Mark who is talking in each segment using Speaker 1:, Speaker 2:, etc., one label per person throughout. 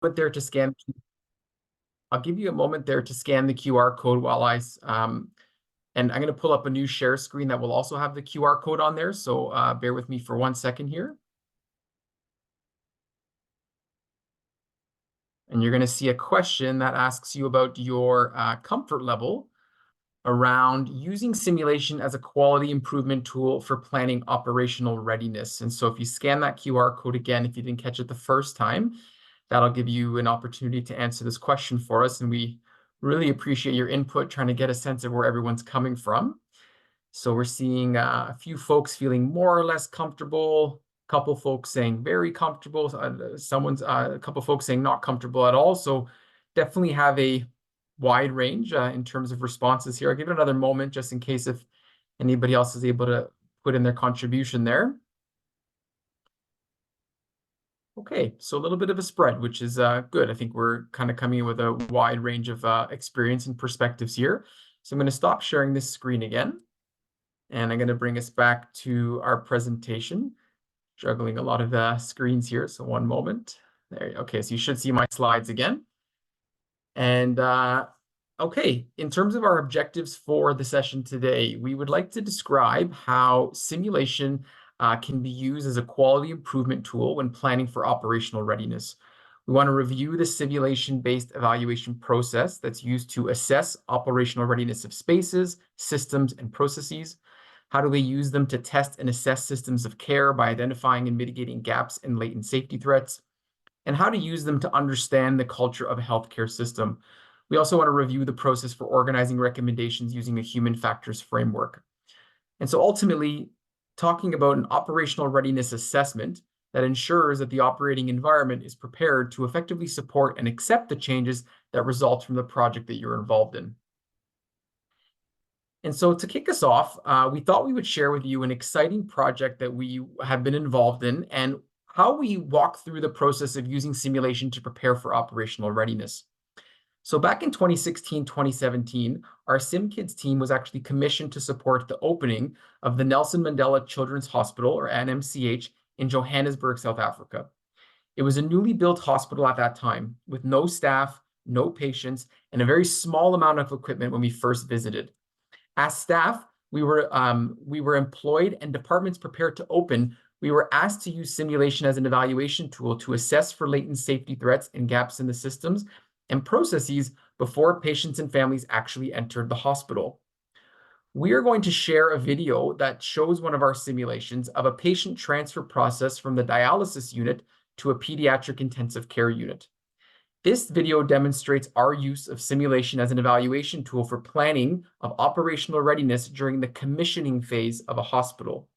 Speaker 1: moment there to scan. I'll give you a moment there to scan the QR code while and I'm going to pull up a new share screen that will also have the QR code on there. So bear with me for 1 second here. And you're going to see a question that asks you about your comfort level around using simulation as a quality improvement tool for planning operational readiness. And so if you scan that QR code again, if you didn't catch it the first time, that'll give you an opportunity to answer this question for us. And we really appreciate your input, trying to get a sense of where everyone's coming from. So we're seeing a few folks feeling more or less comfortable, a couple folks saying very comfortable, a couple folks saying not comfortable at all. So definitely have a wide range in terms of responses here. I'll give it another moment just in case if anybody else is able to put in their contribution there. Okay, so a little bit of a spread, which is good. I think we're kind of coming in with a wide range of experience and perspectives here. So I'm going to stop sharing this screen again. And I'm going to bring us back to our presentation. Juggling a lot of screens here, so one moment. There, okay, so you should see my slides again. And okay, in terms of our objectives for the session today, we would like to describe how simulation can be used as a quality improvement tool when planning for operational readiness. We want to review the simulation-based evaluation process that's used to assess operational readiness of spaces, systems, and processes. How do they use them to test and assess systems of care by identifying and mitigating gaps and latent safety threats? And how to use them to understand the culture of a healthcare system. We also want to review the process for organizing recommendations using a human factors framework. And so ultimately, talking about an operational readiness assessment that ensures that the operating environment is prepared to effectively support and accept the changes that result from the project that you're involved in. And so to kick us off, we thought we would share with you an exciting project that we have been involved in and how we walk through the process of using simulation to prepare for operational readiness. So back in 2016, 2017, our SimKids team was actually commissioned to support the opening of the Nelson Mandela Children's Hospital, or NMCH, in Johannesburg, South Africa. It was a newly built hospital at that time with no staff, no patients, and a very small amount of equipment when we first visited. As staff, we were employed and departments prepared to open. We were asked to use simulation as an evaluation tool to assess for latent safety threats and gaps in the systems and processes before patients and families actually entered the hospital. We are going to share a video that shows one of our simulations of a patient transfer process from the dialysis unit to a pediatric intensive care unit. This video demonstrates our use of simulation as an evaluation tool for planning of operational readiness during the commissioning phase of a hospital.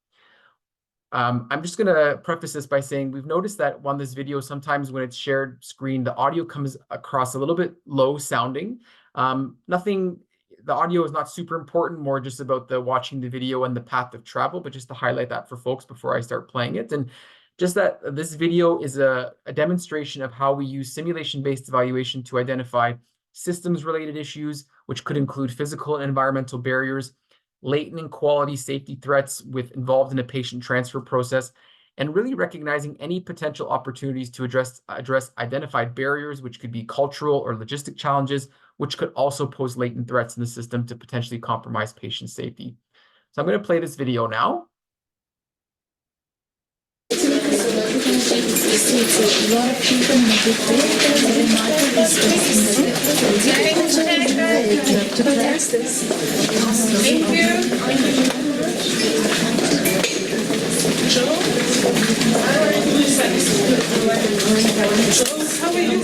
Speaker 1: I'm just going to preface this by saying we've noticed that on this video, sometimes when it's shared screen, the audio comes across a little bit low sounding. The audio is not super important, more just about the watching the video and the path of travel, but just to highlight that for folks before I start playing it. And just that this video is a demonstration of how we use simulation-based evaluation to identify systems-related issues, which could include physical and environmental barriers, latent and quality safety threats involved in a patient transfer process, and really recognizing any potential opportunities to address identified barriers, which could be cultural or logistic challenges, which could also pose latent threats in the system to potentially compromise patient safety. So I'm going to play this video now.
Speaker 2: Thank you. Joe, how are you?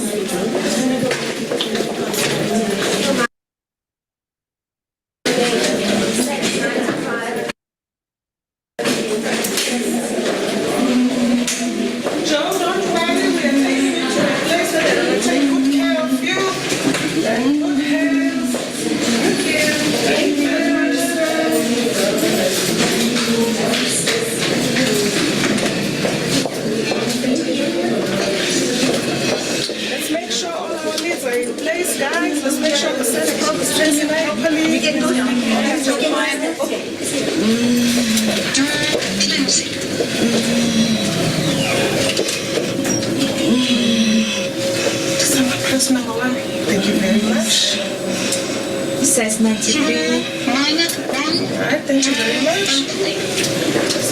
Speaker 2: Says 93. All right, thank you very much.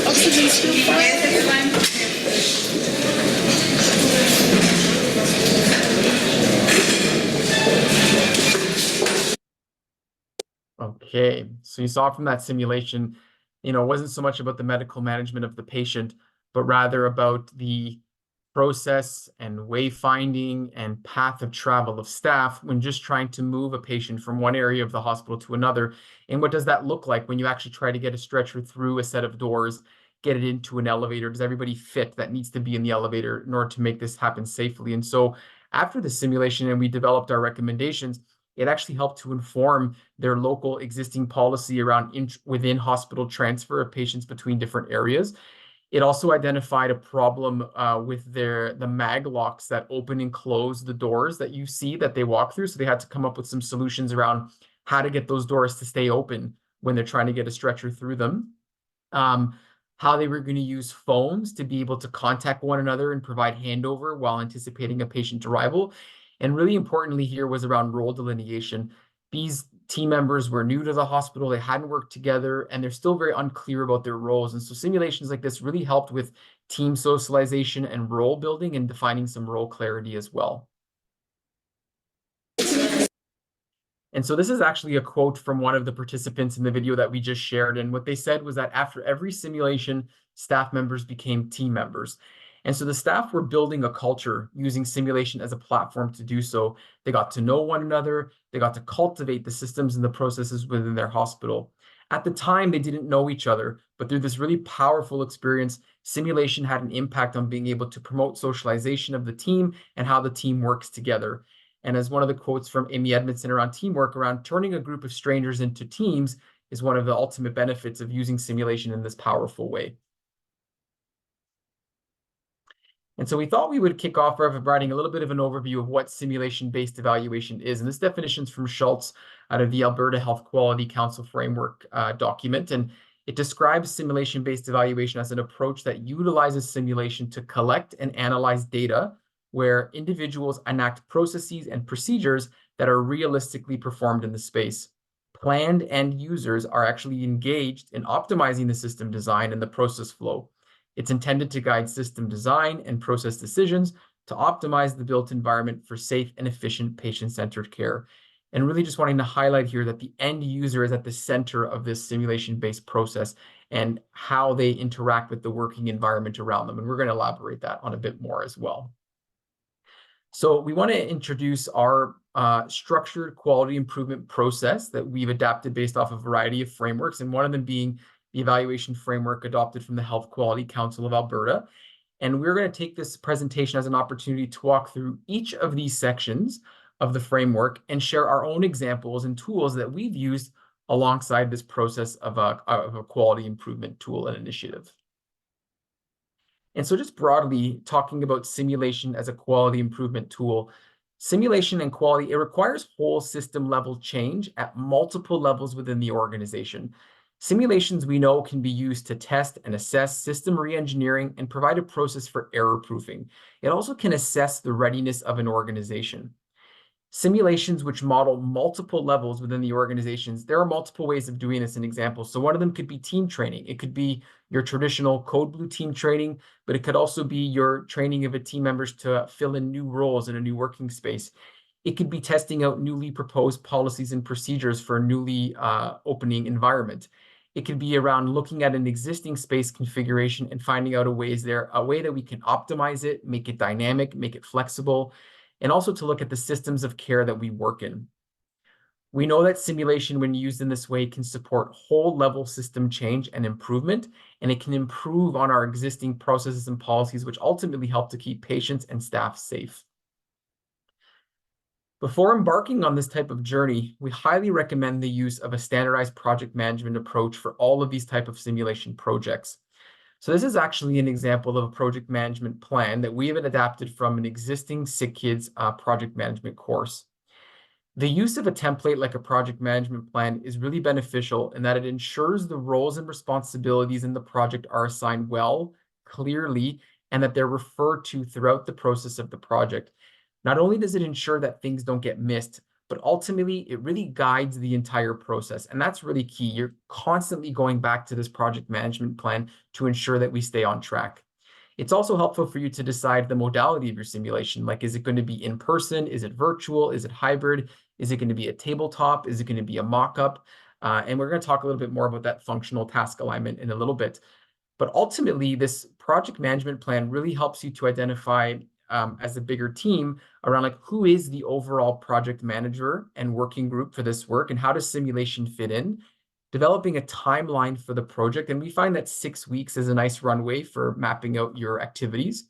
Speaker 2: Oxygen still fine.
Speaker 1: Okay, so you saw from that simulation, it wasn't so much about the medical management of the patient, but rather about the process and wayfinding and path of travel of staff when just trying to move a patient from one area of the hospital to another. And what does that look like when you actually try to get a stretcher through a set of doors, get it into an elevator? Does everybody fit that needs to be in the elevator in order to make this happen safely? And so after the simulation and we developed our recommendations, it actually helped to inform their local existing policy around within hospital transfer of patients between different areas. It also identified a problem with the mag locks that open and close the doors that you see that they walk through. So they had to come up with some solutions around how to get those doors to stay open when they're trying to get a stretcher through them. How they were going to use phones to be able to contact one another and provide handover while anticipating a patient arrival. And really importantly here was around role delineation. These team members were new to the hospital, they hadn't worked together, and they're still very unclear about their roles. And so simulations like this really helped with team socialization and role building and defining some role clarity as well. And so this is actually a quote from one of the participants in the video that we just shared. And what they said was that after every simulation, staff members became team members. And so the staff were building a culture using simulation as a platform to do so. They got to know one another. They got to cultivate the systems and the processes within their hospital. At the time, they didn't know each other, but through this really powerful experience, simulation had an impact on being able to promote socialization of the team and how the team works together. And as one of the quotes from Amy Edmondson around teamwork, around turning a group of strangers into teams is one of the ultimate benefits of using simulation in this powerful way. And so we thought we would kick off by providing a little bit of an overview of what simulation-based evaluation is. And this definition is from Schultz out of the Alberta Health Quality Council Framework document. And it describes simulation-based evaluation as an approach that utilizes simulation to collect and analyze data where individuals enact processes and procedures that are realistically performed in the space. Planned end users are actually engaged in optimizing the system design and the process flow. It's intended to guide system design and process decisions to optimize the built environment for safe and efficient patient-centered care. And really just wanting to highlight here that the end user is at the center of this simulation-based process and how they interact with the working environment around them. And we're going to elaborate that on a bit more as well. So we want to introduce our structured quality improvement process that we've adapted based off a variety of frameworks, and one of them being the evaluation framework adopted from the Health Quality Council of Alberta. And we're going to take this presentation as an opportunity to walk through each of these sections of the framework and share our own examples and tools that we've used alongside this process of a quality improvement tool and initiative. And so just broadly talking about simulation as a quality improvement tool, simulation and quality, it requires whole system level change at multiple levels within the organization. Simulations we know can be used to test and assess system reengineering and provide a process for error proofing. It also can assess the readiness of an organization. Simulations which model multiple levels within the organizations, there are multiple ways of doing this in examples. So one of them could be team training. It could be your traditional code blue team training, but it could also be your training of a team members to fill in new roles in a new working space. It could be testing out newly proposed policies and procedures for a newly opening environment. It could be around looking at an existing space configuration and finding out a way that we can optimize it, make it dynamic, make it flexible, and also to look at the systems of care that we work in. We know that simulation, when used in this way, can support whole level system change and improvement, and it can improve on our existing processes and policies, which ultimately help to keep patients and staff safe. Before embarking on this type of journey, we highly recommend the use of a standardized project management approach for all of these type of simulation projects. So this is actually an example of a project management plan that we have adapted from an existing SickKids project management course. The use of a template like a project management plan is really beneficial in that it ensures the roles and responsibilities in the project are assigned well, clearly, and that they're referred to throughout the process of the project. Not only does it ensure that things don't get missed, but ultimately it really guides the entire process. And that's really key. You're constantly going back to this project management plan to ensure that we stay on track. It's also helpful for you to decide the modality of your simulation. Like, is it going to be in person? Is it virtual? Is it hybrid? Is it going to be a tabletop? Is it going to be a mock-up? And we're going to talk a little bit more about that functional task alignment in a little bit. But ultimately, this project management plan really helps you to identify as a bigger team around like who is the overall project manager and working group for this work, and how does simulation fit in, developing a timeline for the project. And we find that 6 weeks is a nice runway for mapping out your activities.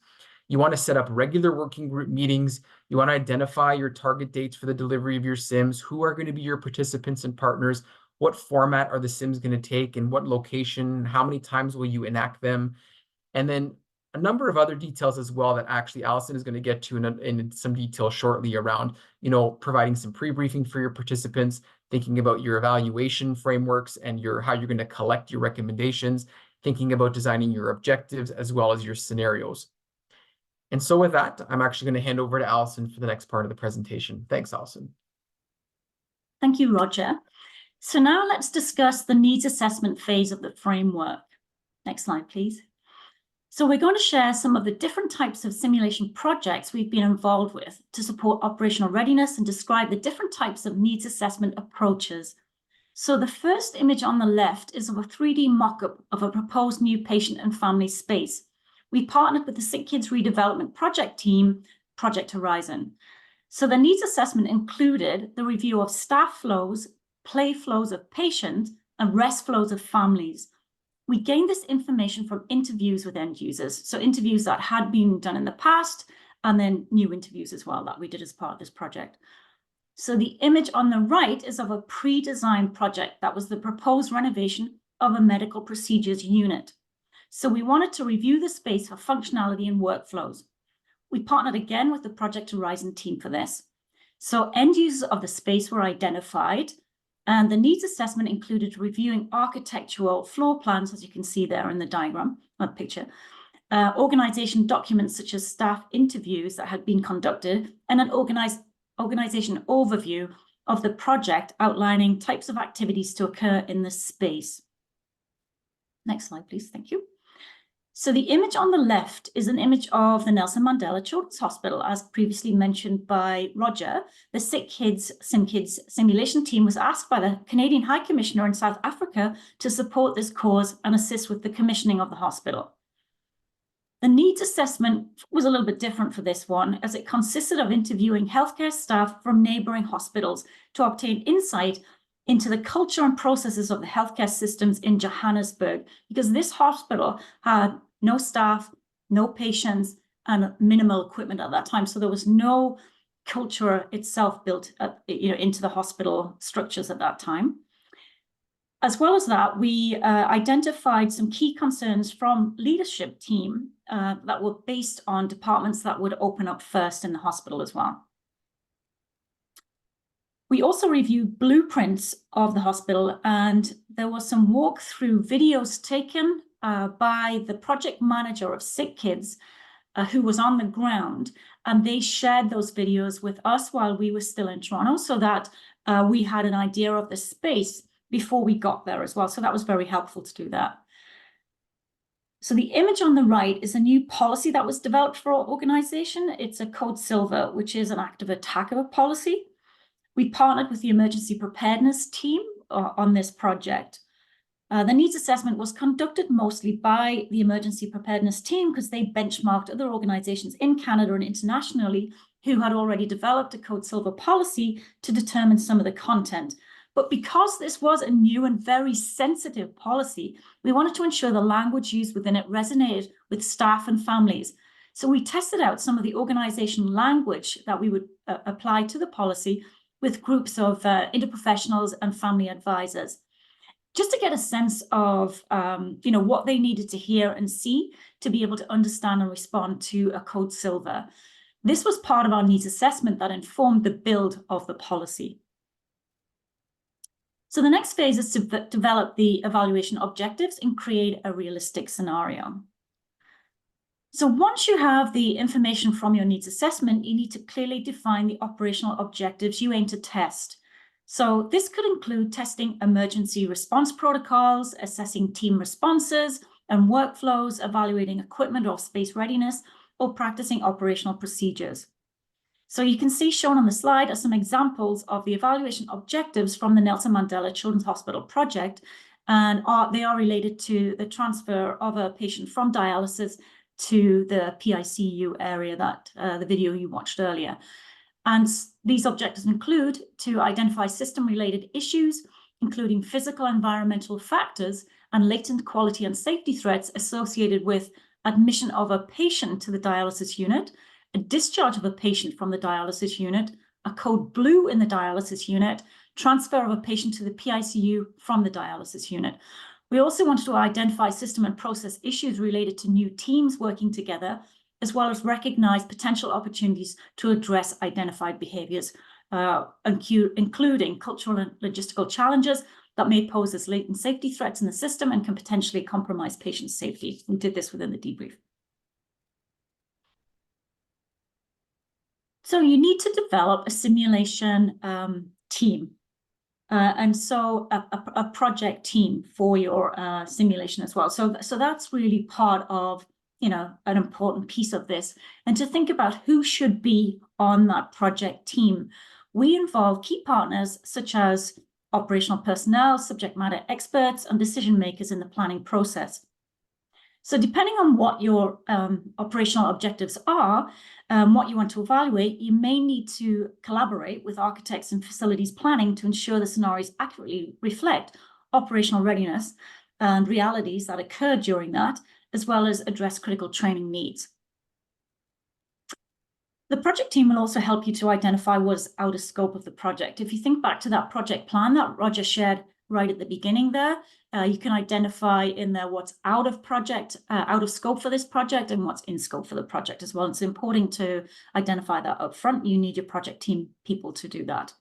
Speaker 1: You want to set up regular working group meetings. You want to identify your target dates for the delivery of your sims, who are going to be your participants and partners, what format are the sims going to take, and what location, how many times will you enact them, and then a number of other details as well that actually Allison is going to get to in some detail shortly around, providing some pre-briefing for your participants, thinking about your evaluation frameworks and how you're going to collect your recommendations, thinking about designing your objectives as well as your scenarios. And so with that, I'm actually going to hand over to Allison for the next part of the presentation. Thanks, Allison.
Speaker 3: Thank you, Roger. So now let's discuss the needs assessment phase of the framework. Next slide, please. So we're going to share some of the different types of simulation projects we've been involved with to support operational readiness and describe the different types of needs assessment approaches. So the first image on the left is of a 3D mock-up of a proposed new patient and family space. We partnered with the Sick Kids Redevelopment Project team, Project Horizon. So the needs assessment included the review of staff flows, play flows of patients, and rest flows of families. We gained this information from interviews with end users, so interviews that had been done in the past, and then new interviews as well that we did as part of this project. So the image on the right is of a pre-designed project that was the proposed renovation of a medical procedures unit. So we wanted to review the space for functionality and workflows. We partnered again with the Project Horizon team for this. So end users of the space were identified, and the needs assessment included reviewing architectural floor plans, as you can see there in the diagram, or picture, organization documents such as staff interviews that had been conducted, and an organization overview of the project outlining types of activities to occur in the space. Next slide, please. Thank you. So the image on the left is an image of the Nelson Mandela Children's Hospital. As previously mentioned by Roger, the SimKids simulation team was asked by the Canadian High Commissioner in South Africa to support this cause and assist with the commissioning of the hospital. The needs assessment was a little bit different for this one, as it consisted of interviewing healthcare staff from neighbouring hospitals to obtain insight into the culture and processes of the healthcare systems in Johannesburg, because this hospital had no staff, no patients, and minimal equipment at that time. So there was no culture itself built into the hospital structures at that time. As well as that, we identified some key concerns from leadership team that were based on departments that would open up first in the hospital as well. We also reviewed blueprints of the hospital, and there were some walkthrough videos taken by the project manager of Sick Kids who was on the ground, and they shared those videos with us while we were still in Toronto, so that we had an idea of the space before we got there as well. So that was very helpful to do that. So the image on the right is a new policy that was developed for our organization. It's a Code Silver, which is an active attacker policy. We partnered with the emergency preparedness team on this project. The needs assessment was conducted mostly by the emergency preparedness team because they benchmarked other organizations in Canada and internationally who had already developed a Code Silver policy to determine some of the content. But because this was a new and very sensitive policy, we wanted to ensure the language used within it resonated with staff and families. So we tested out some of the organization language that we would apply to the policy with groups of interprofessionals and family advisors, just to get a sense of what they needed to hear and see to be able to understand and respond to a Code Silver. This was part of our needs assessment that informed the build of the policy. So the next phase is to develop the evaluation objectives and create a realistic scenario. So once you have the information from your needs assessment, you need to clearly define the operational objectives you aim to test. So this could include testing emergency response protocols, assessing team responses and workflows, evaluating equipment or space readiness, or practicing operational procedures. So you can see shown on the slide are some examples of the evaluation objectives from the Nelson Mandela Children's Hospital project, and they are related to the transfer of a patient from dialysis to the PICU area that the video you watched earlier. And these objectives include to identify system-related issues, including physical and environmental factors and latent quality and safety threats associated with admission of a patient to the dialysis unit, a discharge of a patient from the dialysis unit, a code blue in the dialysis unit, transfer of a patient to the PICU from the dialysis unit. We also wanted to identify system and process issues related to new teams working together, as well as recognize potential opportunities to address identified behaviors, including cultural and logistical challenges that may pose as latent safety threats in the system and can potentially compromise patient safety. We did this within the debrief. So you need to develop a simulation team. And so a project team for your simulation as well. So that's really part of, an important piece of this. And to think about who should be on that project team, we involve key partners such as operational personnel, subject matter experts, and decision makers in the planning process. So depending on what your operational objectives are, what you want to evaluate, you may need to collaborate with architects and facilities planning to ensure the scenarios accurately reflect operational readiness and realities that occur during that, as well as address critical training needs. The project team will also help you to identify what's out of scope of the project. If you think back to that project plan that Roger shared right at the beginning there, you can identify in there what's out of scope for this project and what's in scope for the project as well. It's important to identify that up front. You need your project team people to do that.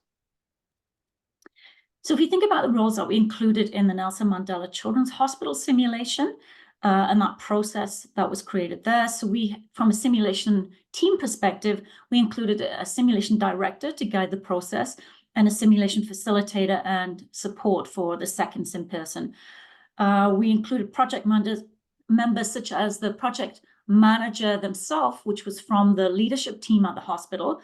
Speaker 3: So if you think about the roles that we included in the Nelson Mandela Children's Hospital simulation, and that process that was created there. So from a simulation team perspective, we included a simulation director to guide the process and a simulation facilitator and support for the second sim person. We included project members such as the project manager themselves, which was from the leadership team at the hospital,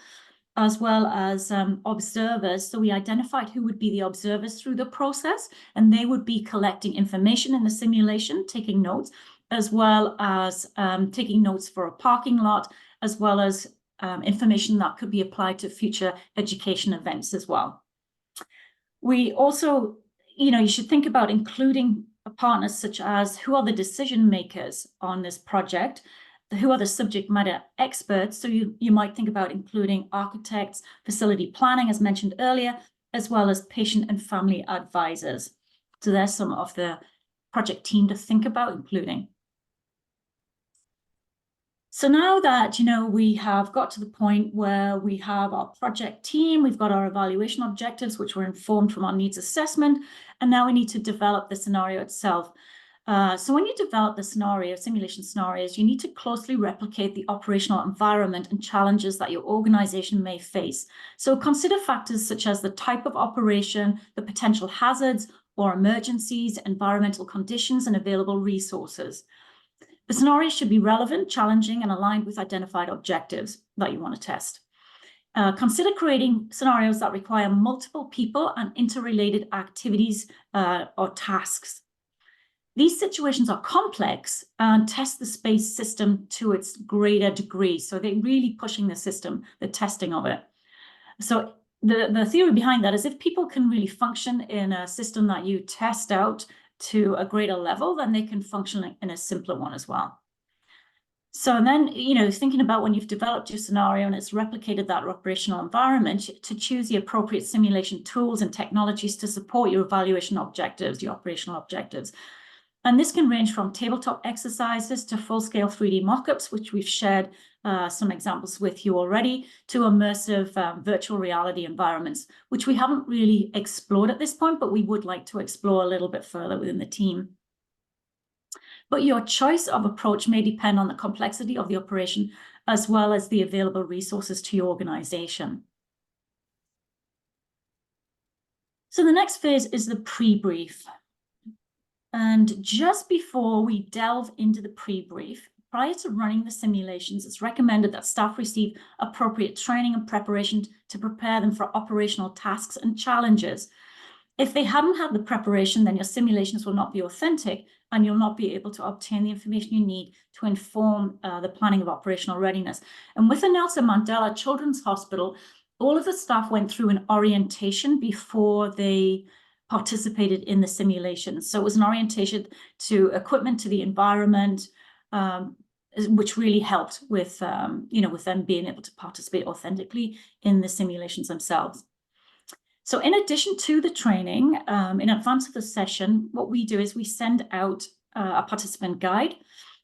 Speaker 3: as well as observers. So we identified who would be the observers through the process, and they would be collecting information in the simulation, taking notes, as well as taking notes for a parking lot, as well as information that could be applied to future education events as well. We also, you should think about including partners such as who are the decision makers on this project, who are the subject matter experts. So you might think about including architects, facility planning, as mentioned earlier, as well as patient and family advisors. So there's some of the project team to think about including. So now that, we have got to the point where we have our project team, we've got our evaluation objectives, which were informed from our needs assessment, and now we need to develop the scenario itself. So when you develop the simulation scenarios, you need to closely replicate the operational environment and challenges that your organization may face. So consider factors such as the type of operation, the potential hazards or emergencies, environmental conditions, and available resources. The scenarios should be relevant, challenging, and aligned with identified objectives that you want to test. Consider creating scenarios that require multiple people and interrelated activities or tasks. These situations are complex and test the space system to its greater degree. So they're really pushing the system, the testing of it. So the theory behind that is if people can really function in a system that you test out to a greater level, then they can function in a simpler one as well. So then, thinking about when you've developed your scenario and it's replicated that operational environment, to choose the appropriate simulation tools and technologies to support your evaluation objectives, your operational objectives. And this can range from tabletop exercises to full-scale 3D mockups, which we've shared some examples with you already, to immersive virtual reality environments, which we haven't really explored at this point, but we would like to explore a little bit further within the team. but your choice of approach may depend on the complexity of the operation as well as the available resources to your organization. So the next phase is the pre-brief. And just before we delve into the pre-brief, prior to running the simulations, it's recommended that staff receive appropriate training and preparation to prepare them for operational tasks and challenges. If they haven't had the preparation, then your simulations will not be authentic and you'll not be able to obtain the information you need to inform the planning of operational readiness. And with the Nelson Mandela Children's Hospital, all of the staff went through an orientation before they participated in the simulations. So it was an orientation to equipment, to the environment, which really helped with, with them being able to participate authentically in the simulations themselves. So in addition to the training, in advance of the session, what we do is we send out a participant guide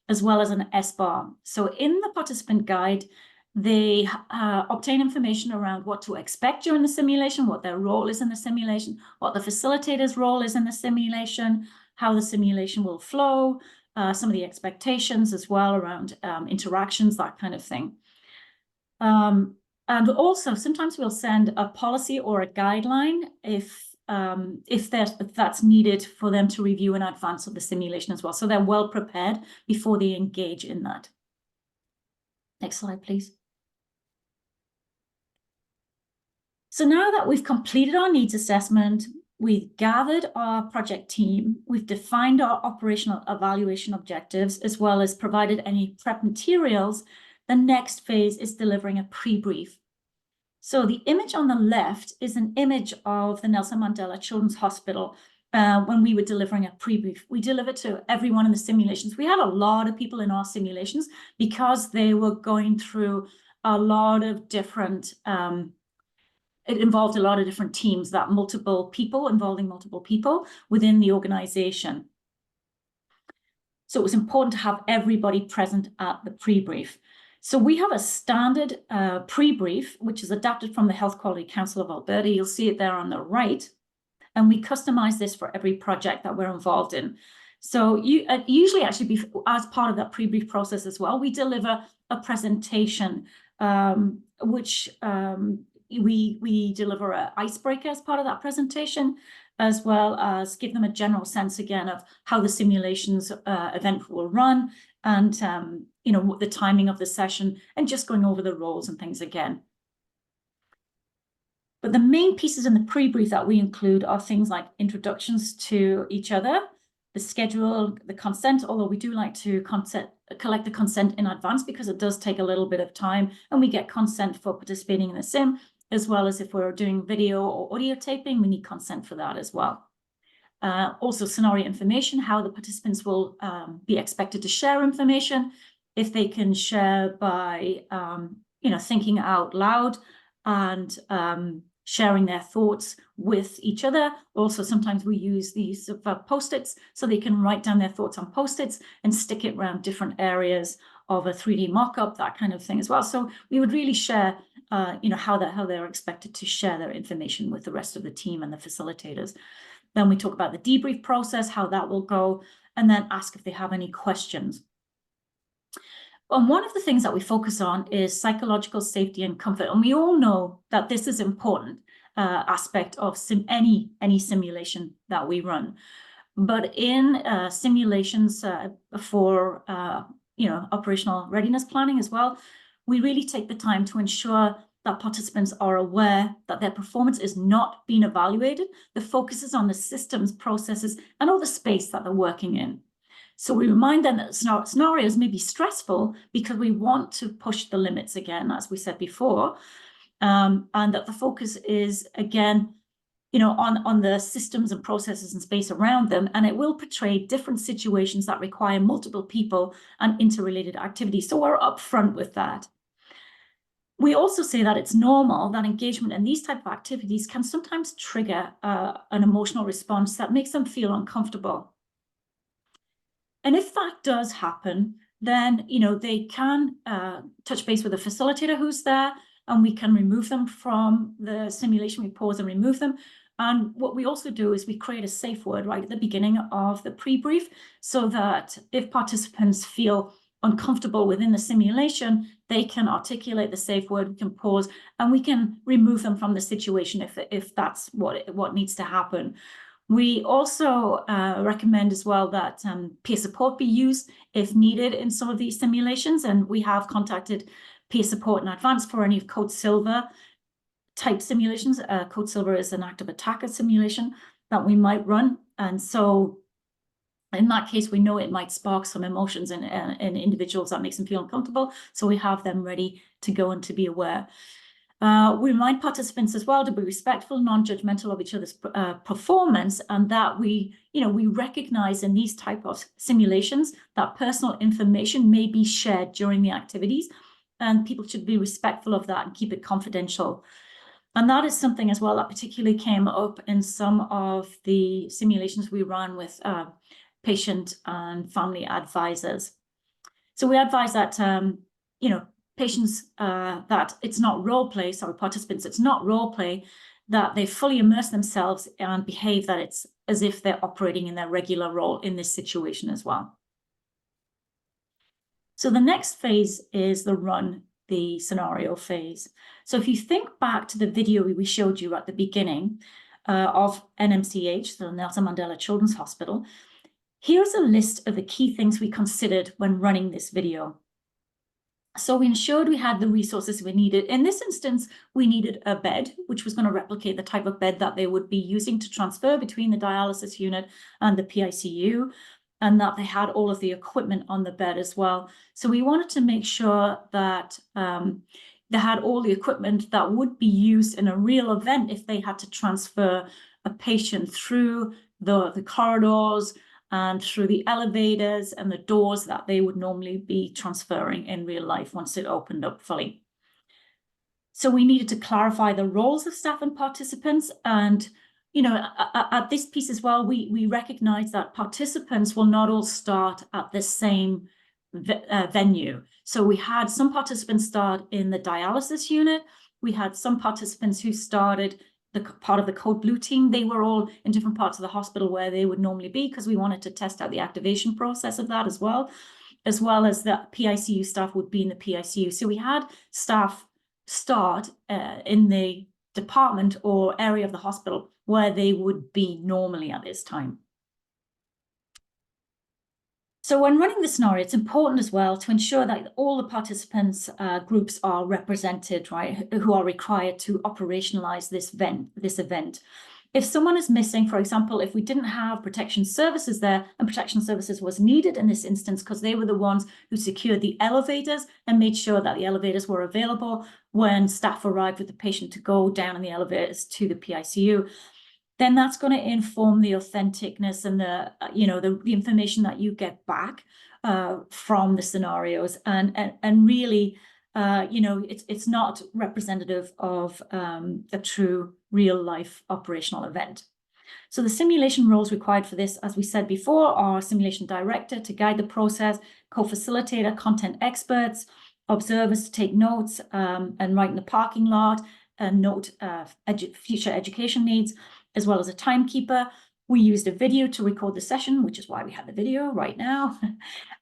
Speaker 3: as well as an SBAR. So in the participant guide, they obtain information around what to expect during the simulation, what their role is in the simulation, what the facilitator's role is in the simulation, how the simulation will flow, some of the expectations as well around interactions, that kind of thing. And also, sometimes we'll send a policy or a guideline if that's needed for them to review in advance of the simulation as well. So they're well prepared before they engage in that. Next slide, please. So now that we've completed our needs assessment, we've gathered our project team, we've defined our operational evaluation objectives, as well as provided any prep materials, the next phase is delivering a pre-brief. So the image on the left is an image of the Nelson Mandela Children's Hospital when we were delivering a pre-brief. We delivered to everyone in the simulations. We had a lot of people in our simulations because they were going through a lot of different, it involved a lot of different teams, involving multiple people within the organization. So it was important to have everybody present at the pre-brief. So we have a standard pre-brief, which is adapted from the Health Quality Council of Alberta. You'll see it there on the right. And we customize this for every project that we're involved in. So you usually actually, as part of that pre-brief process as well, we deliver a presentation, which we deliver an icebreaker as part of that presentation, as well as give them a general sense again of how the simulations event will run and the timing of the session, and just going over the roles and things again. But the main pieces in the pre-brief that we include are things like introductions to each other, the schedule, the consent, although we do like to collect the consent in advance because it does take a little bit of time, and we get consent for participating in the sim, as well as if we're doing video or audio taping, we need consent for that as well. Also scenario information, how the participants will be expected to share information, if they can share by, thinking out loud and sharing their thoughts with each other. Also, sometimes we use these Post-its so they can write down their thoughts on Post-its and stick it around different areas of a 3D mock-up, that kind of thing as well. So we would really share, how they're expected to share their information with the rest of the team and the facilitators. Then we talk about the debrief process, how that will go, and then ask if they have any questions. And one of the things that we focus on is psychological safety and comfort. And we all know that this is an important aspect of any simulation that we run. But in simulations for operational readiness planning as well, we really take the time to ensure that participants are aware that their performance is not being evaluated. The focus is on the systems, processes, and all the space that they're working in. So we remind them that scenarios may be stressful because we want to push the limits again, as we said before, and that the focus is, again, on the systems and processes and space around them, and it will portray different situations that require multiple people and interrelated activities. So we're upfront with that. We also say that it's normal that engagement in these type of activities can sometimes trigger an emotional response that makes them feel uncomfortable. And if that does happen, then, they can touch base with the facilitator who's there, and we can remove them from the simulation. We pause and remove them. And what we also do is we create a safe word right at the beginning of the pre-brief, so that if participants feel uncomfortable within the simulation, they can articulate the safe word, we can pause, and we can remove them from the situation if that's what needs to happen. We also recommend as well that peer support be used if needed in some of these simulations, and we have contacted peer support in advance for any of Code Silver type simulations. Code Silver is an active attacker simulation that we might run, and so in that case, we know it might spark some emotions in individuals that makes them feel uncomfortable. So we have them ready to go and to be aware. We remind participants as well to be respectful, non-judgmental of each other's performance, and that we recognize in these type of simulations that personal information may be shared during the activities, and people should be respectful of that and keep it confidential. And that is something as well that particularly came up in some of the simulations we ran with patient and family advisors. So we advise that, patients, that it's not role play, sorry, participants, it's not role play, that they fully immerse themselves and behave that it's as if they're operating in their regular role in this situation as well. So the next phase is the scenario phase. So if you think back to the video we showed you at the beginning of NMCH, the Nelson Mandela Children's Hospital, here's a list of the key things we considered when running this video. So we ensured we had the resources we needed. In this instance, we needed a bed, which was going to replicate the type of bed that they would be using to transfer between the dialysis unit and the PICU, and that they had all of the equipment on the bed as well. So we wanted to make sure that they had all the equipment that would be used in a real event if they had to transfer a patient through the corridors and through the elevators and the doors that they would normally be transferring in real life once it opened up fully. So we needed to clarify the roles of staff and participants. And, at this piece as well, we recognize that participants will not all start at the same venue. So we had some participants start in the dialysis unit. We had some participants who started the part of the Code Blue team. They were all in different parts of the hospital where they would normally be, because we wanted to test out the activation process of that as well as the PICU staff would be in the PICU. So we had staff start in the department or area of the hospital where they would be normally at this time. So when running the scenario, it's important as well to ensure that all the participants groups are represented, right, who are required to operationalize this event. If someone is missing, for example, if we didn't have protection services there, and protection services was needed in this instance because they were the ones who secured the elevators and made sure that the elevators were available when staff arrived with the patient to go down in the elevators to the PICU, then that's going to inform the authenticness and the information that you get back from the scenarios, and really, it's not representative of a true real life operational event. So the simulation roles required for this, as we said before, are simulation director to guide the process, co-facilitator, content experts, observers to take notes and write in the parking lot and note future education needs, as well as a timekeeper. We used a video to record the session, which is why we have the video right now.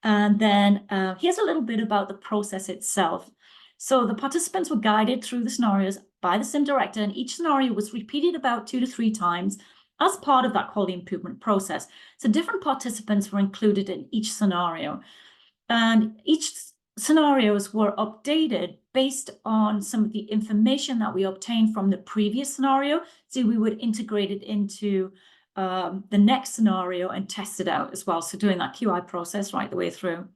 Speaker 3: And then here's a little bit about the process itself. So the participants were guided through the scenarios by the sim director, and each scenario was repeated about 2 to 3 times as part of that quality improvement process. So different participants were included in each scenario, and each scenarios were updated based on some of the information that we obtained from the previous scenario. So we would integrate it into the next scenario and test it out as well. So doing that QI process right the way through.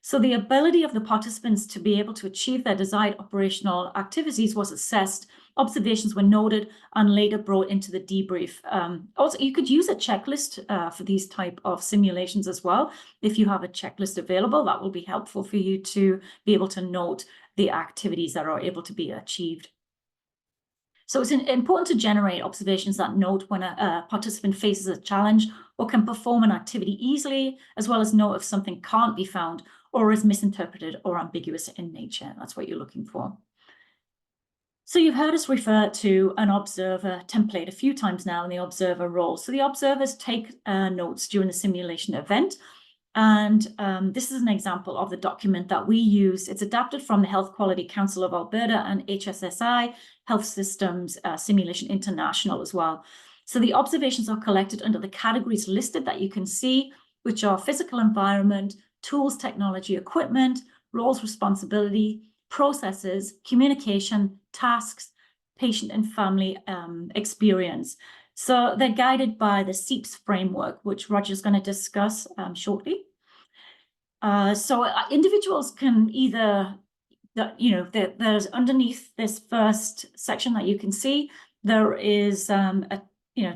Speaker 3: So the ability of the participants to be able to achieve their desired operational activities was assessed, observations were noted, and later brought into the debrief. Also, you could use a checklist for these type of simulations as well. If you have a checklist available, that will be helpful for you to be able to note the activities that are able to be achieved. So it's important to generate observations that note when a participant faces a challenge or can perform an activity easily, as well as note if something can't be found or is misinterpreted or ambiguous in nature. That's what you're looking for. So you've heard us refer to an observer template a few times now in the observer role. So the observers take notes during the simulation event. And this is an example of the document that we use. It's adapted from the Health Quality Council of Alberta and HSSI, Health Systems Simulation International as well. So the observations are collected under the categories listed that you can see, which are physical environment, tools, technology, equipment, roles, responsibility, processes, communication, tasks, patient and family experience. So they're guided by the SEEPS framework, which Roger's going to discuss shortly. So individuals can either, there's underneath this first section that you can see, there is a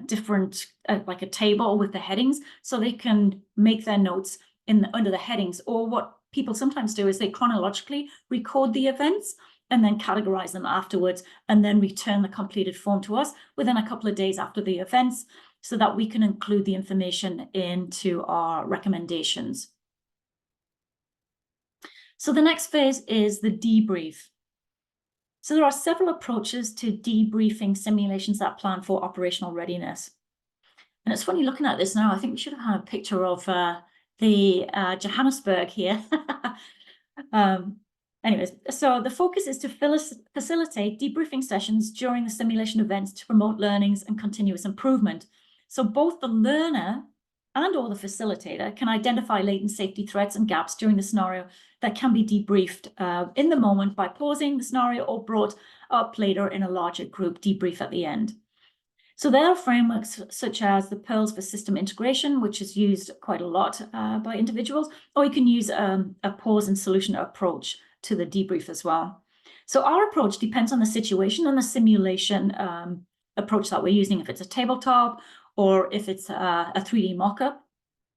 Speaker 3: different, like a table with the headings, so they can make their notes under the headings. Or what people sometimes do is they chronologically record the events and then categorize them afterwards, and then return the completed form to us within a couple of days after the events, so that we can include the information into our recommendations. So the next phase is the debrief. So there are several approaches to debriefing simulations that plan for operational readiness. And it's funny looking at this now, I think we should have had a picture of the Johannesburg here. Anyways, so the focus is to facilitate debriefing sessions during the simulation events to promote learnings and continuous improvement. So both the learner and or the facilitator can identify latent safety threats and gaps during the scenario that can be debriefed in the moment by pausing the scenario or brought up later in a larger group debrief at the end. So there are frameworks such as the Pearls for System Integration, which is used quite a lot by individuals, or you can use a pause and solution approach to the debrief as well. So our approach depends on the situation and the simulation approach that we're using, if it's a tabletop or if it's a 3D mock-up,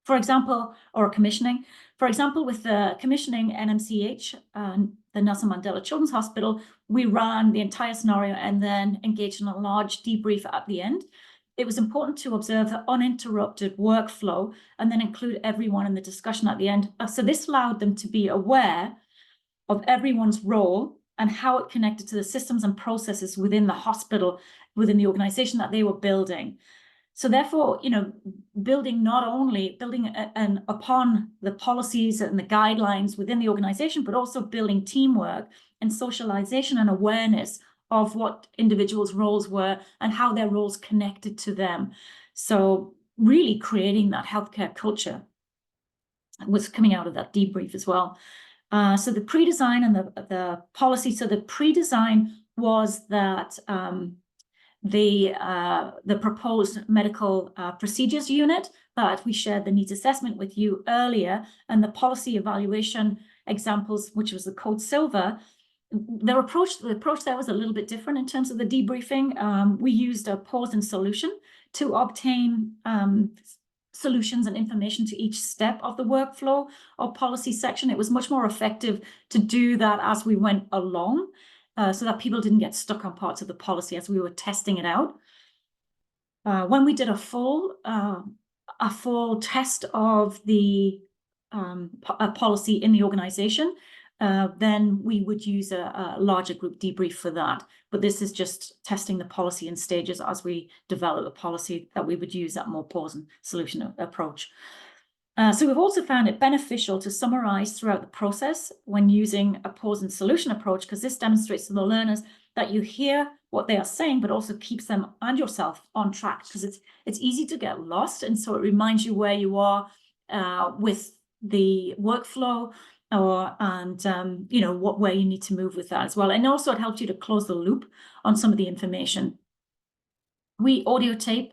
Speaker 3: for example, or commissioning. For example, with the commissioning NMCH, the Nelson Mandela Children's Hospital, we ran the entire scenario and then engaged in a large debrief at the end. It was important to observe the uninterrupted workflow and then include everyone in the discussion at the end. So this allowed them to be aware of everyone's role and how it connected to the systems and processes within the hospital, within the organization that they were building. So therefore, building upon the policies and the guidelines within the organization, but also building teamwork and socialization and awareness of what individuals' roles were and how their roles connected to them. So really creating that healthcare culture was coming out of that debrief as well. So the pre-design and the policy. So the pre-design was that the proposed medical procedures unit that we shared the needs assessment with you earlier, and the policy evaluation examples, which was the Code Silver. The approach there was a little bit different in terms of the debriefing. We used a pause and solution to obtain solutions and information to each step of the workflow or policy section. It was much more effective to do that as we went along, so that people didn't get stuck on parts of the policy as we were testing it out. When we did a full test of the policy in the organization, then we would use a larger group debrief for that. But this is just testing the policy in stages as we develop the policy that we would use that more pause and solution approach. So we've also found it beneficial to summarize throughout the process when using a pause and solution approach, because this demonstrates to the learners that you hear what they are saying, but also keeps them and yourself on track, because it's easy to get lost. And so it reminds you where you are with the workflow, where you need to move with that as well. And also it helps you to close the loop on some of the information. We audio tape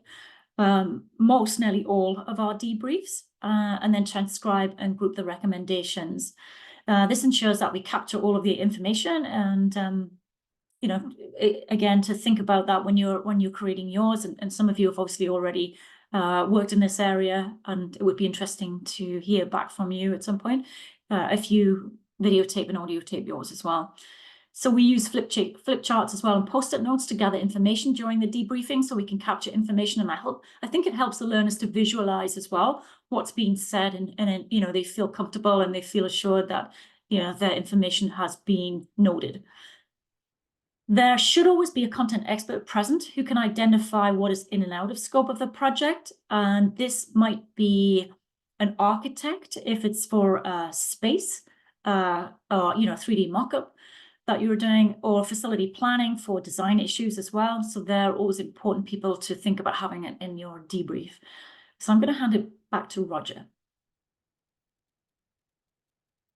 Speaker 3: nearly all of our debriefs, and then transcribe and group the recommendations. This ensures that we capture all of the information, and again, to think about that when you're creating yours, and some of you have obviously already worked in this area, and it would be interesting to hear back from you at some point if you videotape and audio tape yours as well. So we use flip charts as well and post-it notes to gather information during the debriefing, so we can capture information. And I think it helps the learners to visualize as well what's being said, and they feel comfortable and they feel assured that their information has been noted. There should always be a content expert present who can identify what is in and out of scope of the project. And this might be an architect if it's for a space, or 3D mockup that you're doing, or facility planning for design issues as well. So they're always important people to think about having it in your debrief. So I'm going to hand it back to Roger.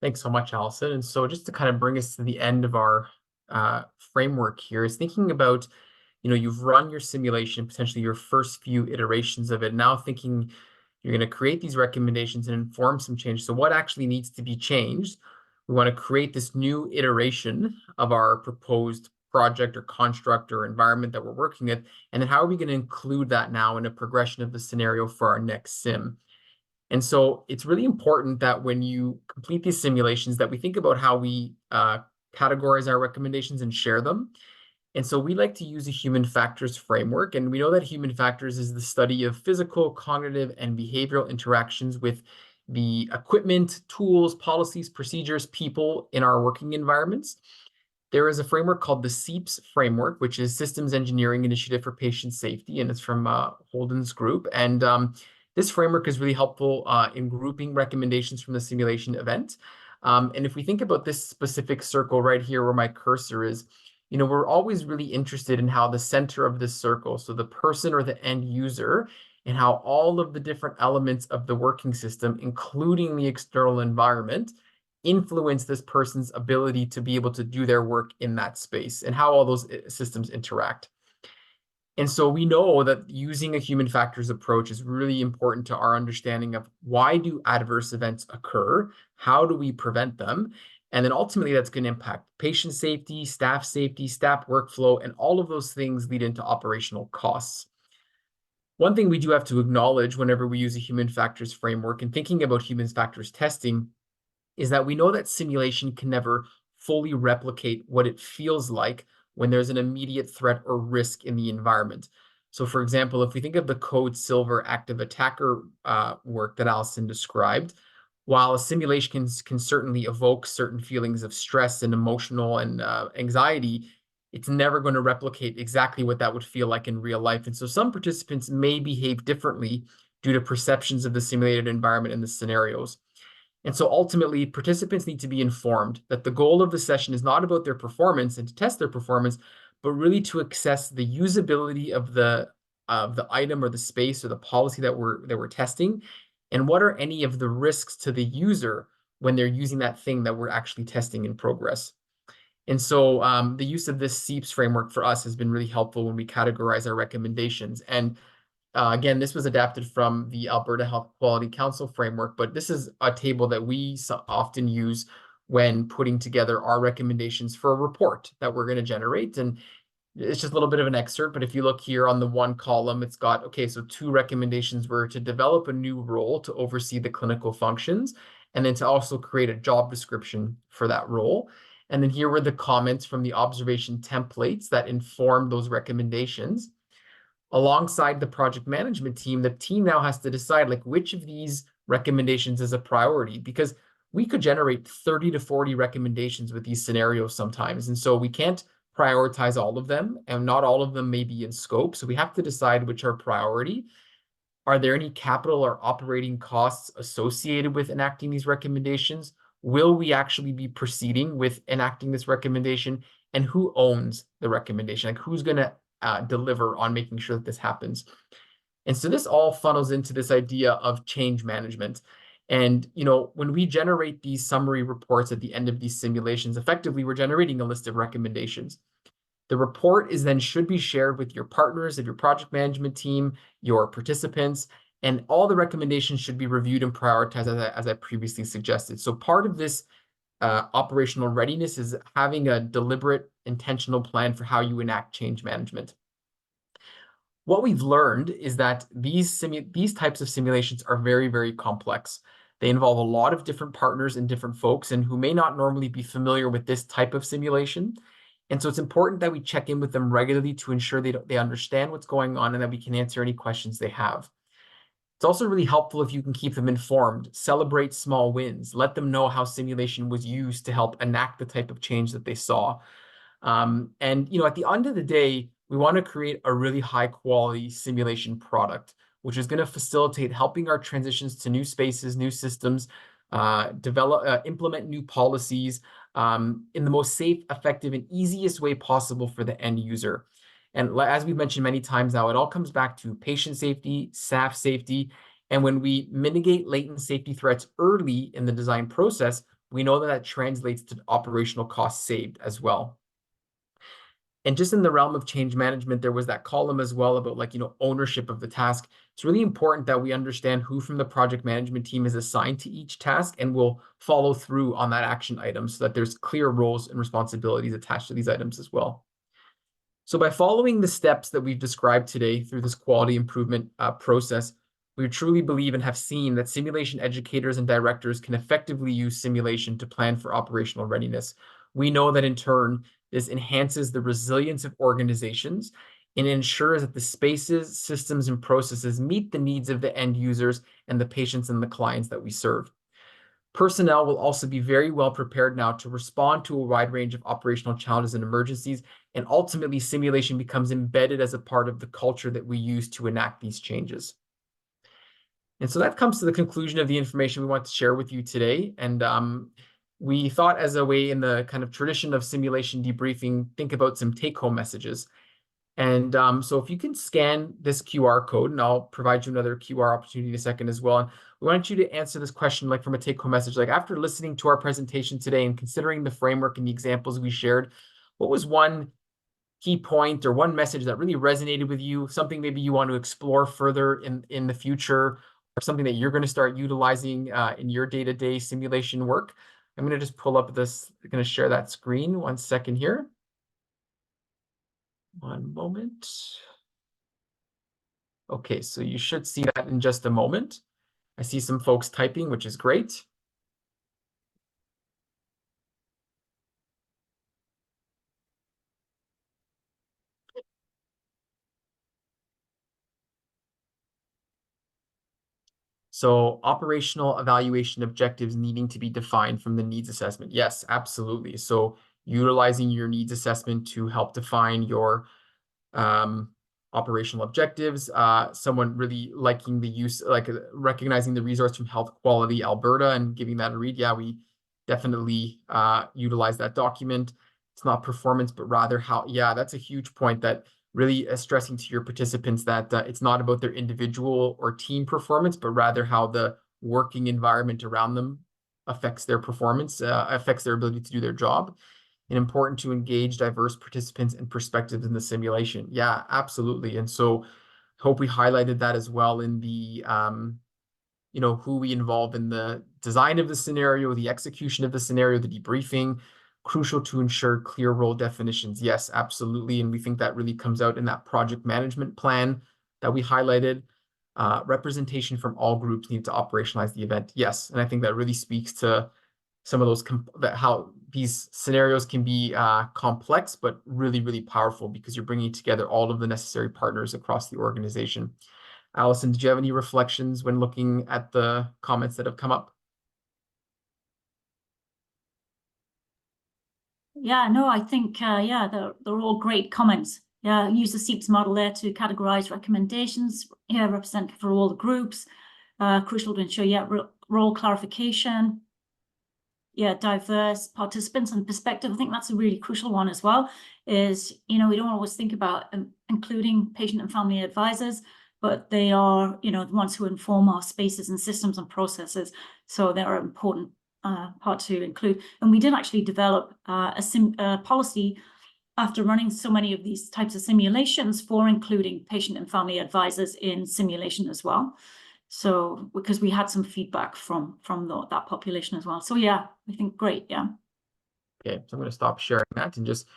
Speaker 1: Thanks so much, Allison. And so just to kind of bring us to the end of our framework here is thinking about, you've run your simulation, potentially your first few iterations of it. Now thinking you're going to create these recommendations and inform some change. So what actually needs to be changed? We want to create this new iteration of our proposed project or construct or environment that we're working with. And then how are we going to include that now in a progression of the scenario for our next sim? And so it's really important that when you complete these simulations that we think about how we categorize our recommendations and share them. And so we like to use a human factors framework. And we know that human factors is the study of physical, cognitive, and behavioral interactions with the equipment, tools, policies, procedures, people in our working environments. There is a framework called the SEEPS framework, which is Systems Engineering Initiative for Patient Safety, and it's from Holden's group. And this framework is really helpful in grouping recommendations from the simulation event. And if we think about this specific circle right here where my cursor is, we're always really interested in how the center of this circle, so the person or the end user, and how all of the different elements of the working system, including the external environment, influence this person's ability to be able to do their work in that space and how all those systems interact. And so we know that using a human factors approach is really important to our understanding of why do adverse events occur? How do we prevent them? And then ultimately that's going to impact patient safety, staff workflow, and all of those things lead into operational costs. One thing we do have to acknowledge whenever we use a human factors framework and thinking about human factors testing is that we know that simulation can never fully replicate what it feels like when there's an immediate threat or risk in the environment. So for example, if we think of the Code Silver active attacker work that Allison described, while a simulation can certainly evoke certain feelings of stress and emotional and anxiety, it's never going to replicate exactly what that would feel like in real life. And so some participants may behave differently due to perceptions of the simulated environment and the scenarios. And so ultimately, participants need to be informed that the goal of the session is not about their performance and to test their performance, but really to assess the usability of the item or the space or the policy that we're testing, and what are any of the risks to the user when they're using that thing that we're actually testing in progress. And so the use of this SEEPS framework for us has been really helpful when we categorize our recommendations. And again, this was adapted from the Alberta Health Quality Council framework, but this is a table that we often use when putting together our recommendations for a report that we're going to generate. And it's just a little bit of an excerpt, but if you look here on the one column, it's got, okay, so 2 recommendations were to develop a new role to oversee the clinical functions, and then to also create a job description for that role. And then here were the comments from the observation templates that informed those recommendations. Alongside the project management team, the team now has to decide like which of these recommendations is a priority, because we could generate 30 to 40 recommendations with these scenarios sometimes. And so we can't prioritize all of them, and not all of them may be in scope. So we have to decide which are priority. Are there any capital or operating costs associated with enacting these recommendations? Will we actually be proceeding with enacting this recommendation? And who owns the recommendation? Like who's going to deliver on making sure that this happens? And so this all funnels into this idea of change management. And, when we generate these summary reports at the end of these simulations, effectively, we're generating a list of recommendations. The report should be shared with your partners of your project management team, your participants, and all the recommendations should be reviewed and prioritized as I previously suggested. So part of this operational readiness is having a deliberate, intentional plan for how you enact change management. What we've learned is that these types of simulations are very, very complex. They involve a lot of different partners and different folks and who may not normally be familiar with this type of simulation. And so it's important that we check in with them regularly to ensure they understand what's going on and that we can answer any questions they have. It's also really helpful if you can keep them informed, celebrate small wins, let them know how simulation was used to help enact the type of change that they saw. And at the end of the day, we want to create a really high quality simulation product, which is going to facilitate helping our transitions to new spaces, new systems, implement new policies in the most safe, effective, and easiest way possible for the end user. And as we've mentioned many times now, it all comes back to patient safety, staff safety, and when we mitigate latent safety threats early in the design process, we know that translates to operational costs saved as well. And just in the realm of change management, there was that column as well about ownership of the task. It's really important that we understand who from the project management team is assigned to each task and will follow through on that action item so that there's clear roles and responsibilities attached to these items as well. So by following the steps that we've described today through this quality improvement process, we truly believe and have seen that simulation educators and directors can effectively use simulation to plan for operational readiness. We know that in turn, this enhances the resilience of organizations and ensures that the spaces, systems, and processes meet the needs of the end users and the patients and the clients that we serve. Personnel will also be very well prepared now to respond to a wide range of operational challenges and emergencies, and ultimately simulation becomes embedded as a part of the culture that we use to enact these changes. And so that comes to the conclusion of the information we want to share with you today. And we thought, as a way in the kind of tradition of simulation debriefing, think about some take-home messages. And so if you can scan this QR code, and I'll provide you another QR opportunity in a second as well. And we want you to answer this question from a take-home message. After listening to our presentation today and considering the framework and the examples we shared, what was one key point or one message that really resonated with you, something maybe you want to explore further in the future, or something that you're going to start utilizing in your day-to-day simulation work? I'm going to just pull up this. I'm going to share that screen. 1 second here. One moment. Okay, so you should see that in just a moment. I see some folks typing, which is great. So operational evaluation objectives needing to be defined from the needs assessment. Yes, absolutely. So utilizing your needs assessment to help define your operational objectives. Someone really liking the use, recognizing the resource from Health Quality Alberta and giving that a read. Yeah, we definitely utilize that document. It's not performance, but rather how, yeah, that's a huge point, that really stressing to your participants that it's not about their individual or team performance, but rather how the working environment around them affects their performance, affects their ability to do their job. And important to engage diverse participants and perspectives in the simulation. Yeah, absolutely. And so hope we highlighted that as well in the, who we involve in the design of the scenario, the execution of the scenario, the debriefing, crucial to ensure clear role definitions. Yes, absolutely. And we think that really comes out in that project management plan that we highlighted. Representation from all groups need to operationalize the event. Yes, and I think that really speaks to some of those, how these scenarios can be complex, but really, really powerful because you're bringing together all of the necessary partners across the organization. Allison, did you have any reflections when looking at the comments that have come up?
Speaker 3: Yeah, no, I think, yeah, they're all great comments. Yeah, use the SEEPS model there to categorize recommendations, representative for all the groups, crucial to ensure, role clarification, diverse participants and perspective. I think that's a really crucial one as well, is, we don't always think about including patient and family advisors, but they are, the ones who inform our spaces and systems and processes. So they're an important part to include. And we did actually develop a policy after running so many of these types of simulations for including patient and family advisors in simulation as well. So because we had some feedback from that population as well. So yeah, I think great. Yeah.
Speaker 1: Okay, so I'm going to stop sharing that and just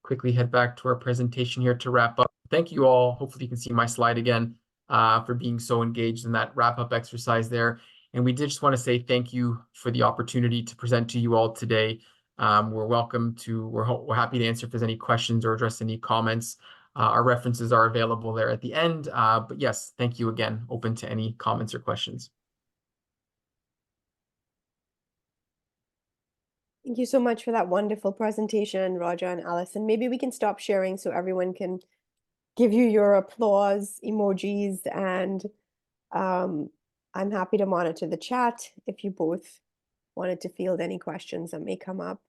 Speaker 1: quickly head back to our presentation here to wrap up. Thank you all. Hopefully you can see my slide again for being so engaged in that wrap-up exercise there. And we did just want to say thank you for the opportunity to present to you all today. We're happy to answer if there's any questions or address any comments. Our references are available there at the end. But yes, thank you again. Open to any comments or questions.
Speaker 4: Thank you so much for that wonderful presentation, Roger and Allison. Maybe we can stop sharing so everyone can give you your applause emojis, and I'm happy to monitor the chat if you both wanted to field any questions that may come up.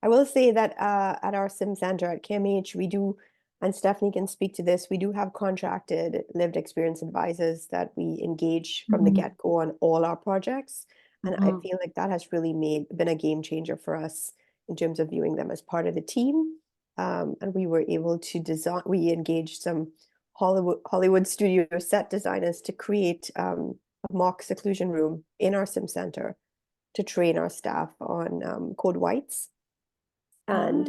Speaker 4: I will say that at our Sim Center at KMH, we do, and Stephanie can speak to this, we do have contracted lived experience advisors that we engage from the get-go on all our projects. And I feel like that has really been a game changer for us in terms of viewing them as part of the team. And we were able to design, we engaged some Hollywood studio set designers to create a mock seclusion room in our Sim Center to train our staff on code whites. And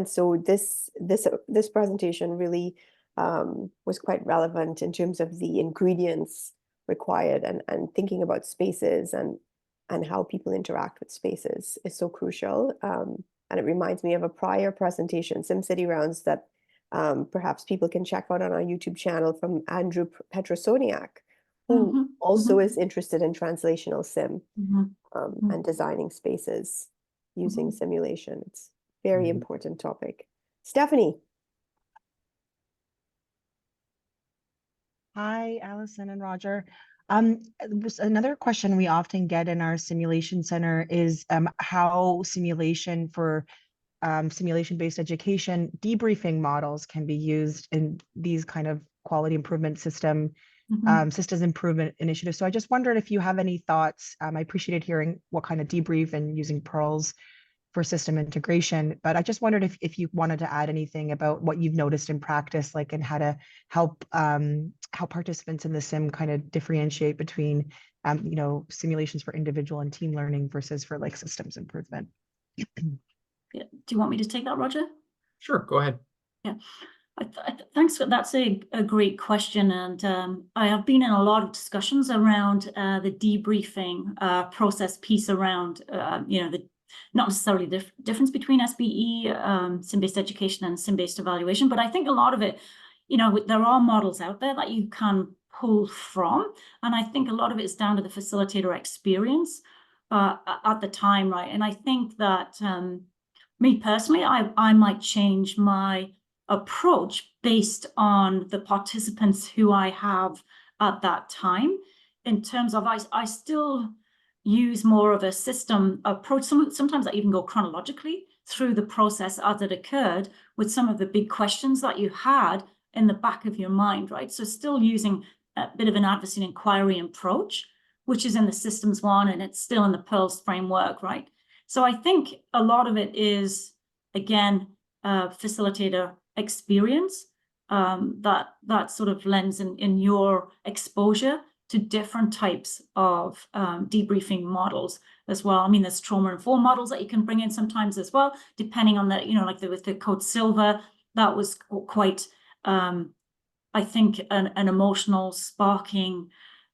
Speaker 4: so this presentation really was quite relevant in terms of the ingredients required, and thinking about spaces and how people interact with spaces is so crucial. And it reminds me of a prior presentation, SimCity Rounds, that perhaps people can check out on our YouTube channel from Andrew Petrosoniak, who also is interested in translational sim and designing spaces using simulation. It's a very important topic. Stephanie.
Speaker 5: Hi, Allison and Roger. Another question we often get in our simulation center is how simulation-based education debriefing models can be used in these kind of quality improvement systems improvement initiatives. So I just wondered if you have any thoughts. I appreciated hearing what kind of debrief and using pearls for system integration, but I just wondered if you wanted to add anything about what you've noticed in practice, like, and how to help how participants in the sim kind of differentiate between simulations for individual and team learning versus for like systems improvement.
Speaker 3: Yeah. Do you want me to take that, Roger?
Speaker 1: Sure, go ahead.
Speaker 3: Yeah. Thanks for that's a great question, and I have been in a lot of discussions around the debriefing process piece around the not necessarily the difference between SBE, sim-based education, and sim-based evaluation, but I think a lot of it, there are models out there that you can pull from, and I think a lot of it is down to the facilitator experience at the time, right? And I think that me personally, I might change my approach based on the participants who I have at that time, in terms of I still use more of a system approach. Sometimes I even go chronologically through the process as it occurred, with some of the big questions that you had in the back of your mind, right? So still using a bit of an advocacy and inquiry approach, which is in the systems one, and it's still in the Pearls framework, right? So I think a lot of it is, again, facilitator experience that sort of lends in your exposure to different types of debriefing models as well. I mean, there's trauma-informed models that you can bring in sometimes as well, depending on the, like with the Code Silver, that was quite, I think, an emotional, sparking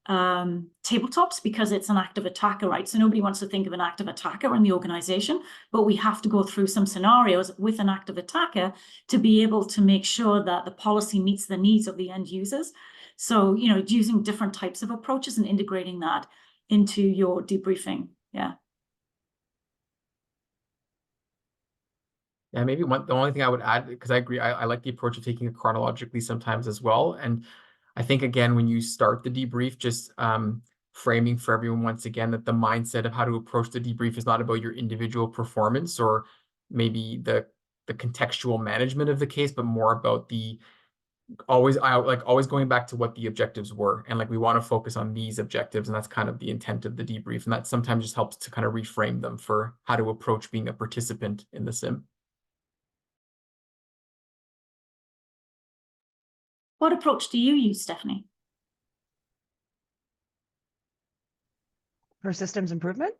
Speaker 3: tabletops, because it's an active attacker, right? So nobody wants to think of an active attacker in the organization, but we have to go through some scenarios with an active attacker to be able to make sure that the policy meets the needs of the end users. So, using different types of approaches and integrating that into your debriefing. Yeah.
Speaker 1: Yeah, maybe the only thing I would add, because I agree, I like the approach of taking it chronologically sometimes as well. And I think, again, when you start the debrief, just framing for everyone once again that the mindset of how to approach the debrief is not about your individual performance or maybe the contextual management of the case, but more about always going back to what the objectives were. And like, we want to focus on these objectives, and that's kind of the intent of the debrief. And that sometimes just helps to kind of reframe them for how to approach being a participant in the sim.
Speaker 3: What approach do you use, Stephanie?
Speaker 5: For systems improvement?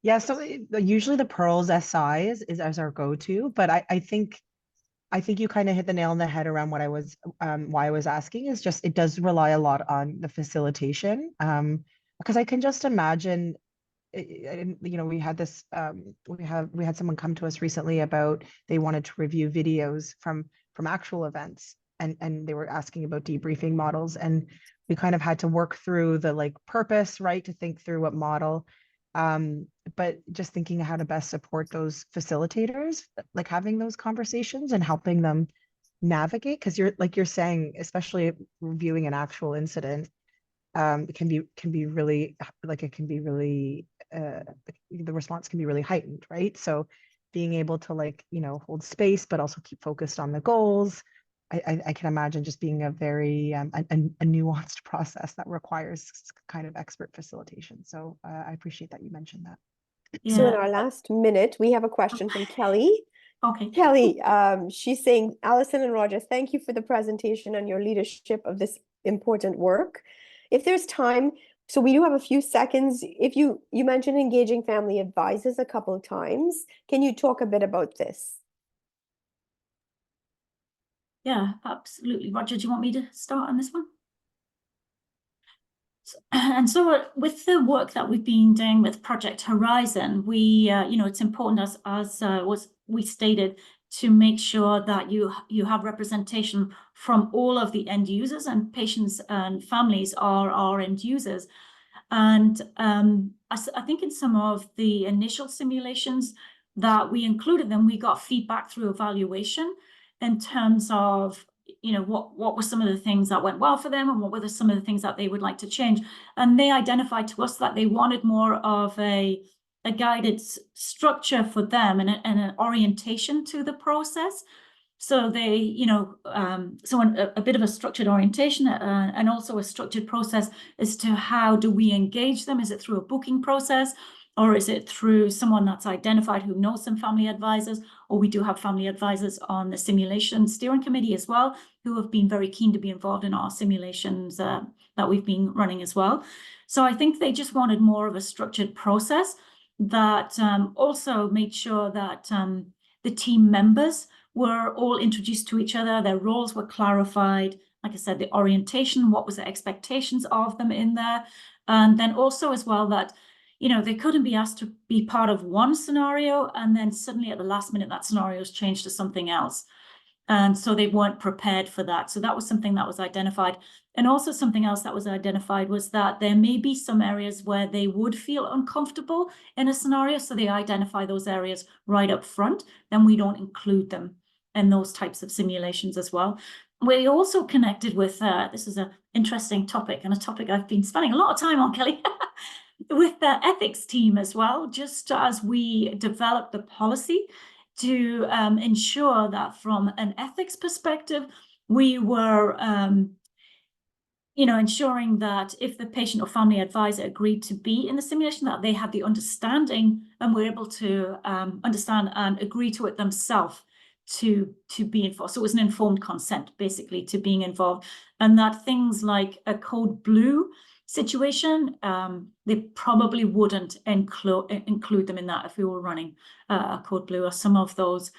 Speaker 5: Yeah, so usually the Pearls SI is as our go-to, but I think you kind of hit the nail on the head around what I was why I was asking, is just it does rely a lot on the facilitation, because I can just imagine, we had this we had someone come to us recently about they wanted to review videos from actual events, and they were asking about debriefing models, and we kind of had to work through the purpose, right, to think through what model. But just thinking how to best support those facilitators, like having those conversations and helping them navigate, because you're saying, especially reviewing an actual incident, it can be really, like, it can be really, the response can be really heightened, right? So being able to, like, hold space but also keep focused on the goals, I can imagine just being a very a nuanced process that requires kind of expert facilitation. So I appreciate that you mentioned that.
Speaker 4: So in
Speaker 3: Yeah.
Speaker 4: our last minute, we have a question from Kelly.
Speaker 3: Okay.
Speaker 4: Kelly, she's saying, Alison and Roger, thank you for the presentation and your leadership of this important work. If there's time, so we do have a few seconds. If you mentioned engaging family advisors a couple of times, can you talk a bit about this?
Speaker 3: Yeah, absolutely. Roger, do you want me to start on this one? And so with the work that we've been doing with Project Horizon, we, it's important, as was we stated, to make sure that you have representation from all of the end users, and patients and families are our end users. And I think in some of the initial simulations that we included them, we got feedback through evaluation in terms of, what were some of the things that went well for them, and what were some of the things that they would like to change. And they identified to us that they wanted more of a guided structure for them, and an orientation to the process. So they, so a bit of a structured orientation, and also a structured process as to how do we engage them? Is it through a booking process, or is it through someone that's identified who knows some family advisors? Or we do have family advisors on the simulation steering committee as well, who have been very keen to be involved in our simulations that we've been running as well. So I think they just wanted more of a structured process that also made sure that the team members were all introduced to each other, their roles were clarified, like I said, the orientation, what was the expectations of them in there, and then also as well that, they couldn't be asked to be part of one scenario and then suddenly at the last minute that scenario's changed to something else. And so they weren't prepared for that. So that was something that was identified. And also something else that was identified was that there may be some areas where they would feel uncomfortable in a scenario. So they identify those areas right up front. Then we don't include them in those types of simulations as well. We also connected with, this is an interesting topic, and a topic I've been spending a lot of time on, Kelly, with the ethics team as well, just as we develop the policy to ensure that from an ethics perspective, we were, ensuring that if the patient or family advisor agreed to be in the simulation, that they had the understanding and were able to understand and agree to it themselves to be involved. So it was an informed consent, basically, to being involved. And that things like a code blue situation, they probably wouldn't include them in that if we were running a code blue or some of those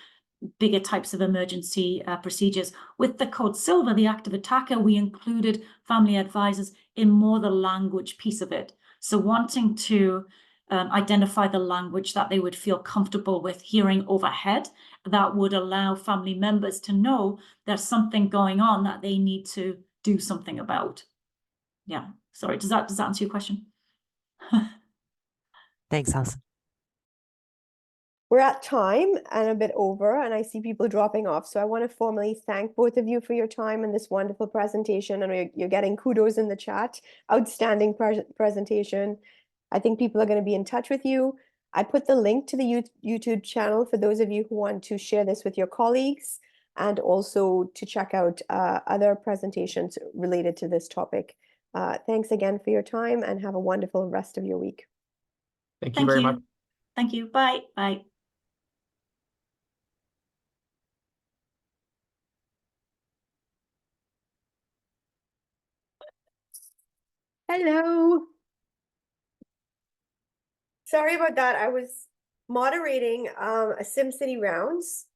Speaker 3: bigger types of emergency procedures. With the code silver, the active attacker, we included family advisors in more the language piece of it. So wanting to identify the language that they would feel comfortable with hearing overhead, that would allow family members to know there's something going on that they need to do something about. Yeah, sorry, does that answer your question?
Speaker 6: Thanks, Alison.
Speaker 4: We're at time and a bit over, and I see people dropping off. So I want to formally thank both of you for your time and this wonderful presentation. And you're getting kudos in the chat. Outstanding presentation. I think people are going to be in touch with you. I put the link to the YouTube channel for those of you who want to share this with your colleagues, and also to check out other presentations related to this topic. Thanks again for your time, and have a wonderful rest of your week.
Speaker 1: Thank you very much.
Speaker 3: Thank you. Bye. Bye.
Speaker 4: Hello. Sorry about that. I was moderating a SimCity rounds